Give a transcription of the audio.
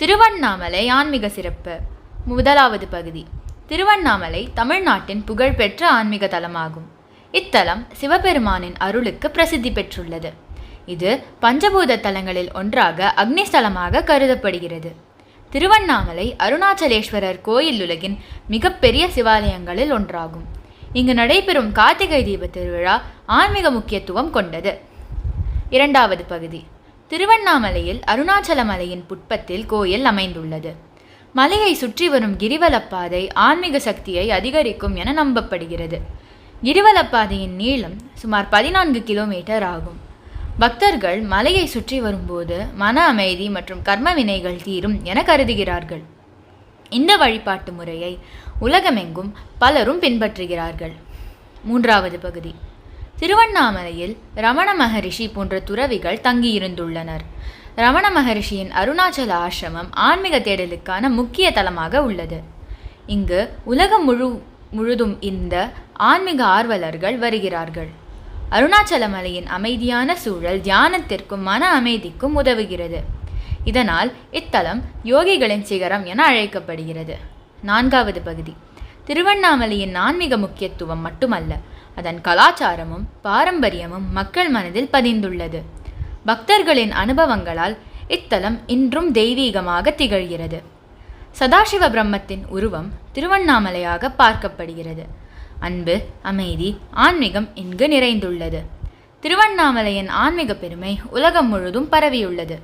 திருவண்ணாமலை ஆன்மீக சிறப்பு. முதலாவது பகுதி. திருவண்ணாமலை தமிழ்நாட்டின் புகழ்பெற்ற ஆன்மீக தலமாகும். இத்தலம் சிவபெருமானின் அருளுக்கு பிரசித்தி பெற்றுள்ளது. இது பஞ்சபூத தலங்களில் ஒன்றாக அக்னிஸ்தலமாக கருதப்படுகிறது. திருவண்ணாமலை அருணாச்சலேஸ்வரர் கோயில் உலகின் மிகப்பெரிய சிவாலயங்களில் ஒன்றாகும். இங்கு நடைபெறும் கார்த்திகை தீப திருவிழா ஆன்மீக முக்கியத்துவம் கொண்டது. இரண்டாவது பகுதி. திருவண்ணாமலையில் அருணாச்சல மலையின் புட்பத்தில் கோயில் அமைந்துள்ளது. மலையை சுற்றி வரும் கிரிவலப்பாதை ஆன்மீக சக்தியை அதிகரிக்கும் என நம்பப்படுகிறது. கிரிவலப்பாதையின் நீளம் சுமார் 14 கிலோமீட்டர் ஆகும். பக்தர்கள் மலையை சுற்றி வரும்போது மன அமைதி மற்றும் கர்ம வினைகள் தீரும் என கருதுகிறார்கள். இந்த வழிபாட்டு முறையை உலகமெங்கும் பலரும் பின்பற்றுகிறார்கள். மூன்றாவது பகுதி. திருவண்ணாமலையில் ரமண மகரிஷி போன்ற துறவிகள் தங்கியிருந்துள்ளனர். ரமண மகரிஷியின் அருணாச்சல ஆசிரமம் ஆன்மீக தேடலுக்கான முக்கிய தலமாக உள்ளது. இங்கு உலகம் முழுதும் இந்த ஆன்மீக ஆர்வலர்கள் வருகிறார்கள். அருணாச்சல மலையின் அமைதியான சூழல் தியானத்திற்கும் மன அமைதிக்கும் உதவுகிறது. இதனால் இத்தலம் யோகிகளின் சிகரம் என அழைக்கப்படுகிறது. நான்காவது பகுதி. திருவண்ணாமலையின் ஆன்மீக முக்கியத்துவம் மட்டுமல்ல, அதன் கலாச்சாரமும் பாரம்பரியமும் மக்கள் மனதில் பதிந்துள்ளது. பக்தர்களின் அனுபவங்களால் இத்தலம் இன்றும் தெய்வீகமாக திகழ்கிறது. சதாசிவ பிரம்மத்தின் உருவம் திருவண்ணாமலையாக பார்க்கப்படுகிறது. அன்பு, அமைதி, ஆன்மீகம் இங்கு நிறைந்துள்ளது. திருவண்ணாமலையின் ஆன்மீக பெருமை உலகம் முழுதும் பரவியுள்ளது.